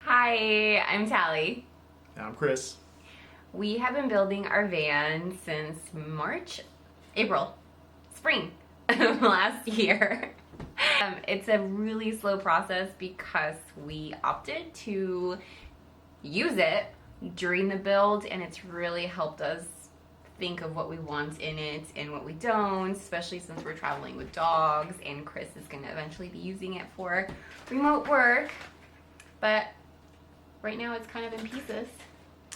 Hi, I'm Tally. I'm Chris. We have been building our van since spring of last year. It's a really slow process because we opted to use it during the build, and it's really helped us think of what we want in it and what we don't, especially since we're traveling with dogs, and Chris is going to eventually be using it for remote work. But right now it's kind of in pieces.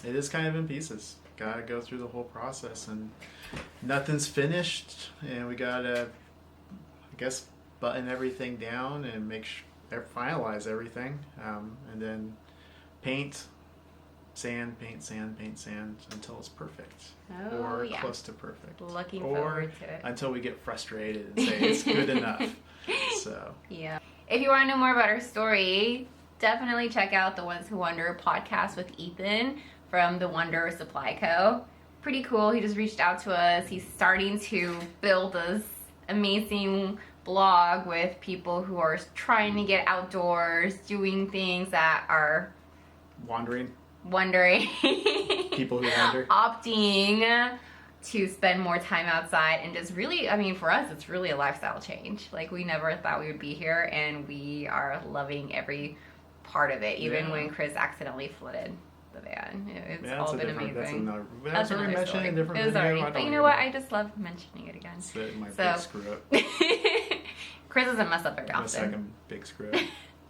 It is kind of in pieces. Gotta go through the whole process, and nothing's finished, and we gotta, I guess, button everything down and finalize everything, and then paint, sand, paint, sand, paint, sand until it's perfect, or yeah. close to perfect. Looking forward to it. Until we get frustrated and say it's good enough. So yeah. If you want to know more about our story, definitely check out the Ones Who Wonder podcast with Ethan from the Wonder Supply Co. Pretty cool. He just reached out to us. He's starting to build this amazing blog with people who are trying to get outdoors, doing things that are wandering. People who wander. Opting to spend more time outside, and just really, I mean, for us, it's really a lifestyle change. Like, we never thought we would be here, and we are loving every part of it, even when Chris accidentally flooded the van. It's all been amazing. That's another story. It was already, but you know what? I just love mentioning it again. Big screw up. Chris doesn't mess up very often. My second big screw up.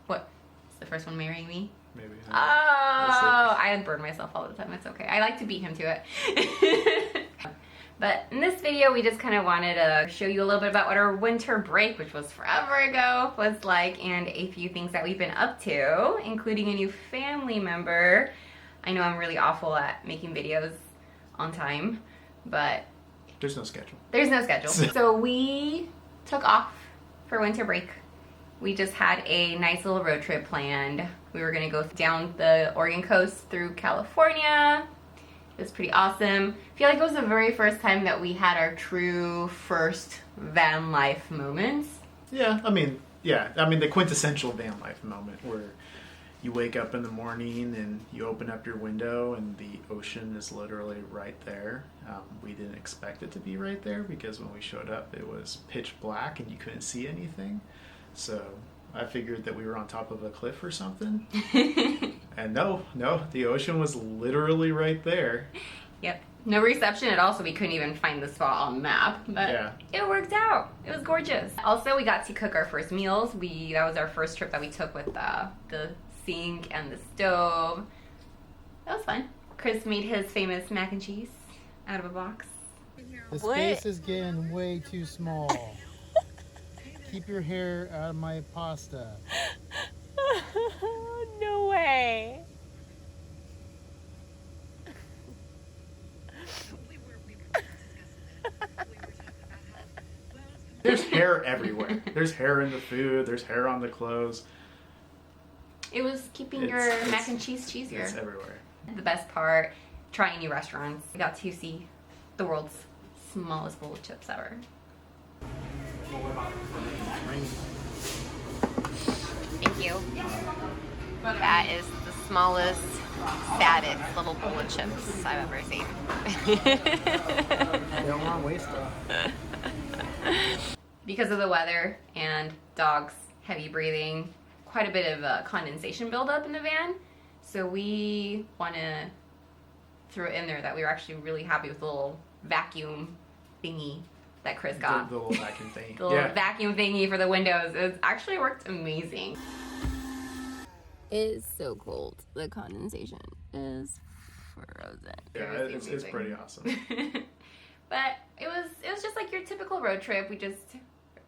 What? Is the first one marrying me? Maybe. Oh, I burn myself all the time. It's okay. I like to beat him to it. But in this video, we just kind of wanted to show you a little bit about what our winter break, which was forever ago, was like, and a few things that we've been up to, including a new family member. I know I'm really awful at making videos on time, but there's no schedule. There's no schedule. So we took off for winter break. We just had a nice little road trip planned. We were gonna go down the Oregon coast through California. It was pretty awesome. I feel like it was the very first time that we had our true first van life moments. Yeah, I mean the quintessential van life moment where you wake up in the morning and you open up your window and the ocean is literally right there. We didn't expect it to be right there because when we showed up it was pitch black and you couldn't see anything. So I figured that we were on top of a cliff or something. And no, the ocean was literally right there. Yep. No reception at all, so we couldn't even find the spot on the map. But It worked out. It was gorgeous. Also, we got to cook our first meals. That was our first trip that we took with the sink and the stove. That was fun. Chris made his famous mac and cheese out of a box. The space is getting way too small. Keep your hair out of my pasta. No way. There's hair everywhere. There's hair in the food. There's hair on the clothes. It was keeping your mac and cheese cheesier. It's everywhere. The best part, trying new restaurants. I got to see the world's smallest bowl of chips ever. Thank you. That is the smallest, saddest little bowl of chips I've ever seen. You don't want to waste it. Because of the weather and dogs' heavy breathing, quite a bit of condensation buildup in the van. So we want to throw in there that we were actually really happy with the little vacuum thingy that Chris got. The little vacuum thingy. The little vacuum thingy for the windows. It actually worked amazing. It is so cold. The condensation is frozen. Yeah, it's pretty awesome. But it was just like your typical road trip. We just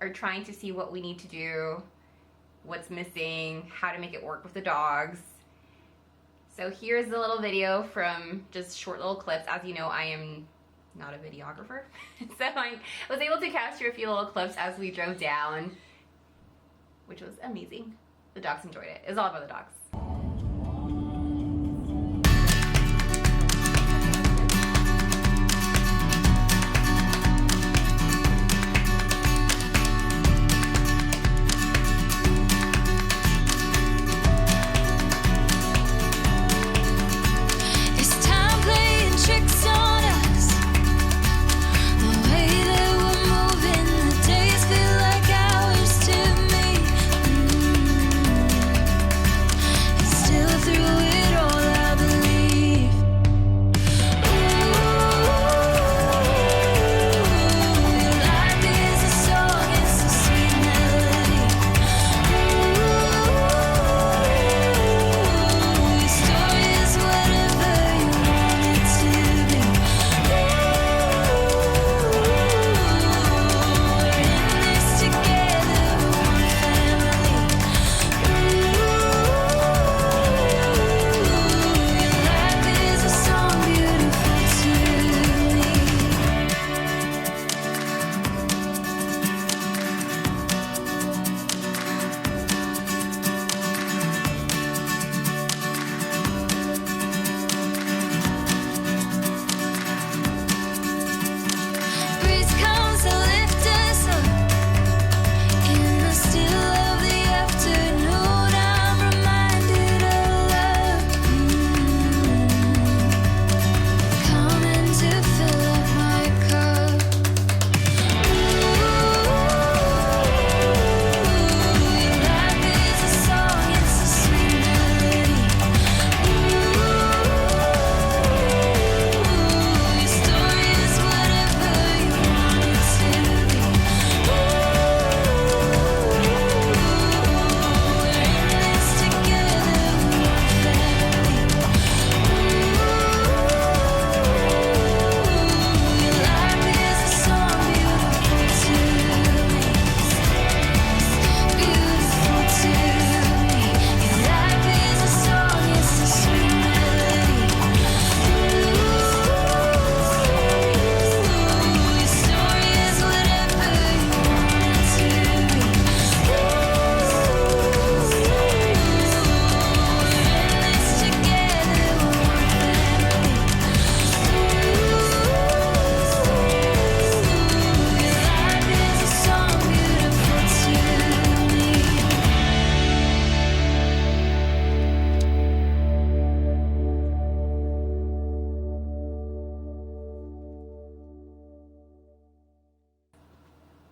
are trying to see what we need to do, what's missing, how to make it work with the dogs. So here's the little video from just short little clips. As you know, I am not a videographer. So I was able to capture a few little clips as we drove down, which was amazing. The dogs enjoyed it. It was all about the dogs.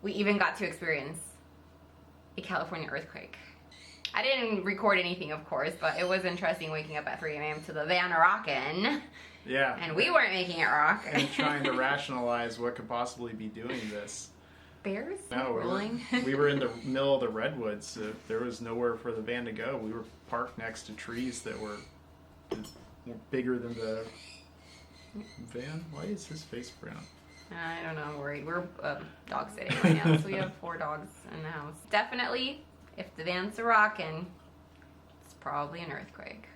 We even got to experience a California earthquake. I didn't record anything, of course, but it was interesting waking up at 3 a.m. to the van rocking. Yeah. And we weren't making it rock. And trying to rationalize what could possibly be doing this. Bears? No, rolling. we were in the middle of the Redwoods. There was nowhere for the van to go. We were parked next to trees that were bigger than the van. Why is his face brown? I don't know, I'm worried. We're dog sitting right now, so we have 4 dogs in the house. Definitely, if the van's a rockin', it's probably an earthquake.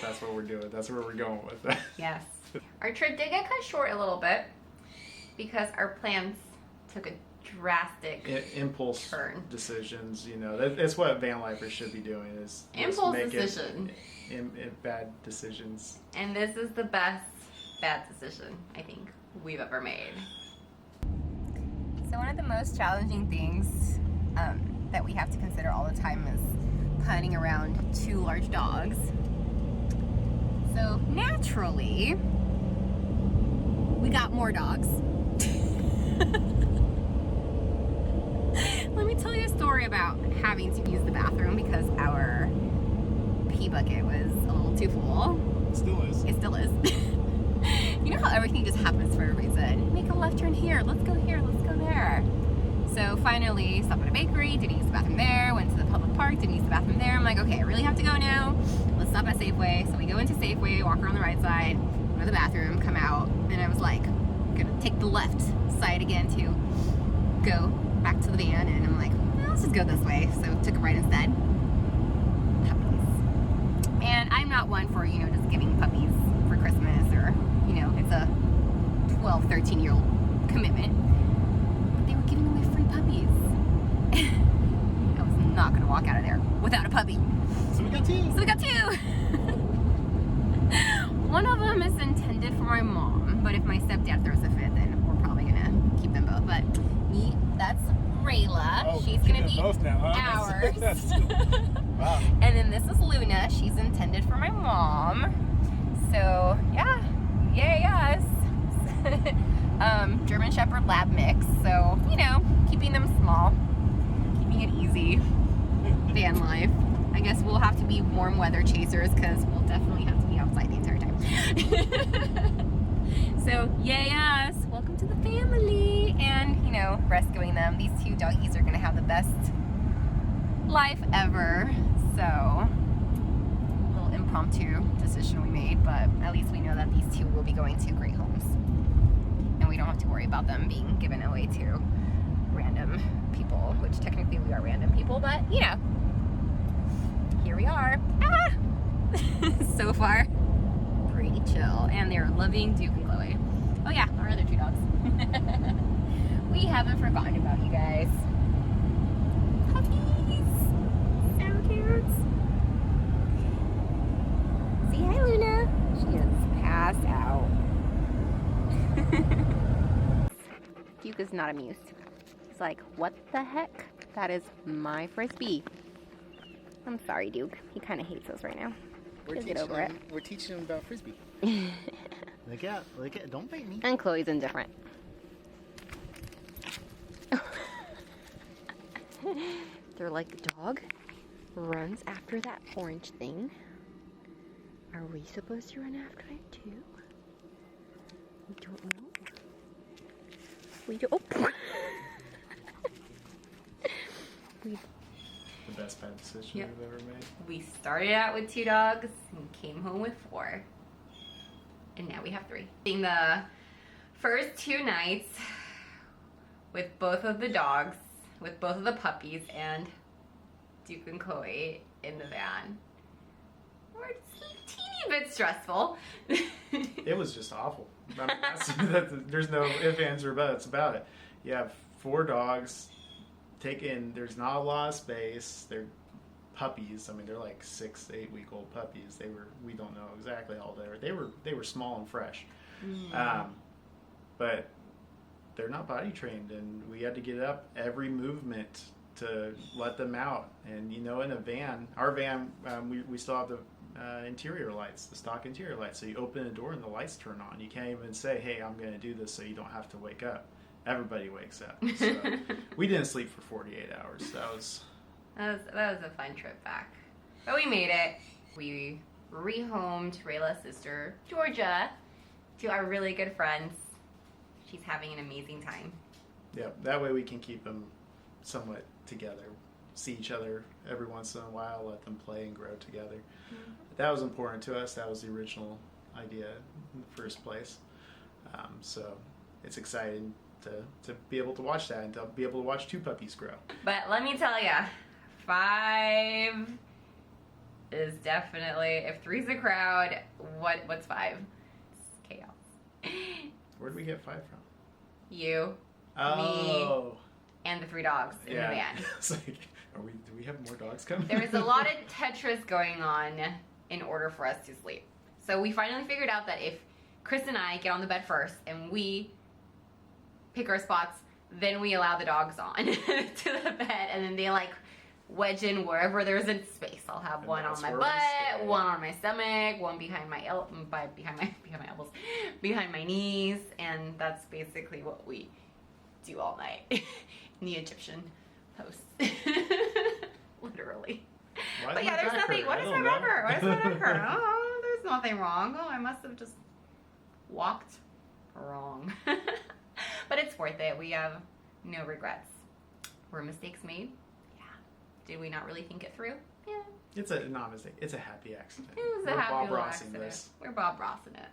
That's what we're doing. That's where we're going with that. Yes. Our trip did get cut short a little bit because our plans took a drastic Impulse turn. Decisions, you know, that's what van lifers should be doing, is Impulse decision. Bad decisions. And this is the best bad decision I think we've ever made. So one of the most challenging things that we have to consider all the time is hunting around 2 large dogs. So naturally, we got more dogs. Let me tell you a story about having to use the bathroom because our pee bucket was a little too full. It still is. It still is. You know how everything just happens for a reason. Make a left turn here, let's go here, let's go there. So finally, stopped at a bakery, didn't use the bathroom there, went to the public park, didn't use the bathroom there. I'm like, okay, I really have to go now. Let's stop at Safeway. So we go into Safeway, walk around the right side, go to the bathroom, come out, and I was like, gonna take the left side again to go back to the van, and I'm like, well, let's just go this way. So took a right instead. Puppies. And I'm not one for, you know, just giving puppies for Christmas, or, you know, it's a 12, 13-year-old commitment. But they were giving away free puppies. I was not gonna walk out of there without a puppy. So we got 2. So we got 2. One of them is intended for my mom, but if my stepdad throws a fit, then we're probably gonna keep them both. But that's Rayla. Oh, she's gonna be both now, huh? ours. Wow. And then this is Luna. She's intended for my mom. So yeah, yes. German Shepherd Lab mix. So, you know, keeping them small, keeping it easy. Van life. I guess we'll have to be warm weather chasers because we'll definitely have to be outside the entire time. So, yes, welcome to the family. And, you know, rescuing them. These 2 doggies are going to have the best life ever. So, a little impromptu decision we made, but at least we know that these 2 will be going to great homes. And we don't have to worry about them being given away to random people, which technically we are random people, but, you know. Here we are. Ah! So far, pretty chill. And they're loving Duke and Chloe. Oh yeah, our other 2 dogs. We haven't forgotten about you guys. Puppies! So cute. Say hi, Luna. She is passed out. Duke is not amused. He's like, what the heck? That is my Frisbee. I'm sorry, Duke. He kind of hates us right now. He'll get over it. We're teaching him about Frisbee. Look out, don't bite me. And Chloe's indifferent. They're like, dog runs after that orange thing. Are we supposed to run after it too? We don't know. We do. Oh. The best bad decision we've ever made. We started out with 2 dogs and came home with 4. And now we have 3. In the first 2 nights with both of the dogs, with both of the puppies and Duke and Chloe in the van, were just a teeny bit stressful. It was just awful. I mean, there's no ifs, ands, or buts about it. You have 4 dogs. There's not a lot of space. They're puppies. I mean, they're like 6 to 8 week old puppies. We don't know exactly how old they were. They were small and fresh. But they're not potty trained, and we had to get up every movement to let them out. And you know, in a van, our van, we still have the interior lights, the stock interior lights. So you open the door and the lights turn on. You can't even say, hey, I'm going to do this so you don't have to wake up. everybody wakes up. So we didn't sleep for 48 hours. That was a fun trip back. But we made it. We rehomed Rayla's sister, Georgia, to our really good friends. She's having an amazing time. Yeah, that way we can keep them somewhat together. See each other every once in a while, let them play and grow together. Mm-hmm. That was important to us. That was the original idea in the first place. So it's exciting to be able to watch that and to be able to watch 2 puppies grow. But let me tell you, 5 is definitely, if 3's a crowd, what's 5? It's chaos. Where did we get 5 from? You, me, and the 3 dogs in the van. It's like, do we have more dogs coming? There was a lot of Tetris going on in order for us to sleep. So we finally figured out that if Chris and I get on the bed first and we pick our spots, then we allow the dogs on to the bed, and then they like wedge in wherever there's a space. I'll have And one on my butt, one on my stomach, one behind my elbows, behind my knees, and that's basically what we do all night in the Egyptian pose. Literally. But yeah, there's nothing. What is my back hurt? What is my back hurt? Oh, there's nothing wrong. Oh, I must have just walked wrong. But it's worth it. We have no regrets. Were mistakes made? Yeah. Did we not really think it through? Yeah. It's a mistake. It's a happy accident. It was a happy little accident. We're Bob Rossing it.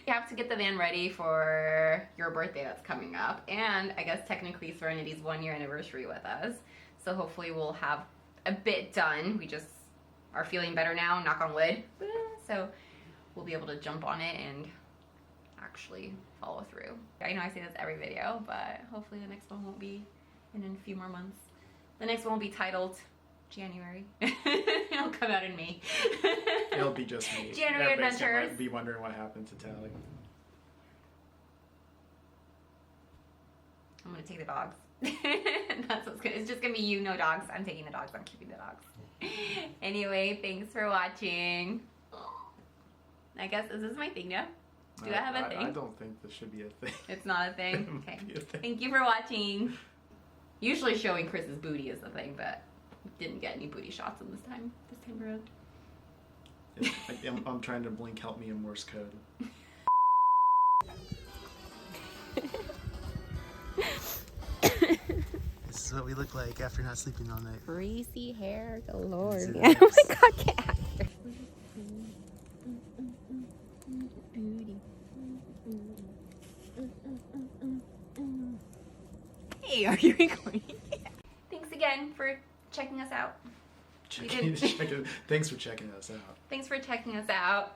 You have to get the van ready for your birthday that's coming up, and I guess technically Serenity's 1-year anniversary with us. So hopefully we'll have a bit done. We just are feeling better now, knock on wood. So we'll be able to jump on it and actually follow through. I know I say this every video, but hopefully the next one won't be in a few more months. The next one will be titled January. It'll come out in May. It'll be just me. January Everybody's Adventures. gonna be wondering what happened to Tally. I'm gonna take the dogs. That's what's good. It's just gonna be you, no dogs. I'm taking the dogs. I'm keeping the dogs. Anyway, thanks for watching. I guess is this my thing now? Do I have a thing? I don't think this should be a thing. It's not a thing? Okay. Be a thing. Thank you for watching. Usually showing Chris's booty is the thing, but didn't get any booty shots on this time around. I'm trying to blink help me in Morse code. This is what we look like after not sleeping all night. Greasy hair galore. Is it Yeah. Oh my god, cat. Hey, are you recording? Thanks again for checking us out. Thanks for checking us out. Thanks for checking us out.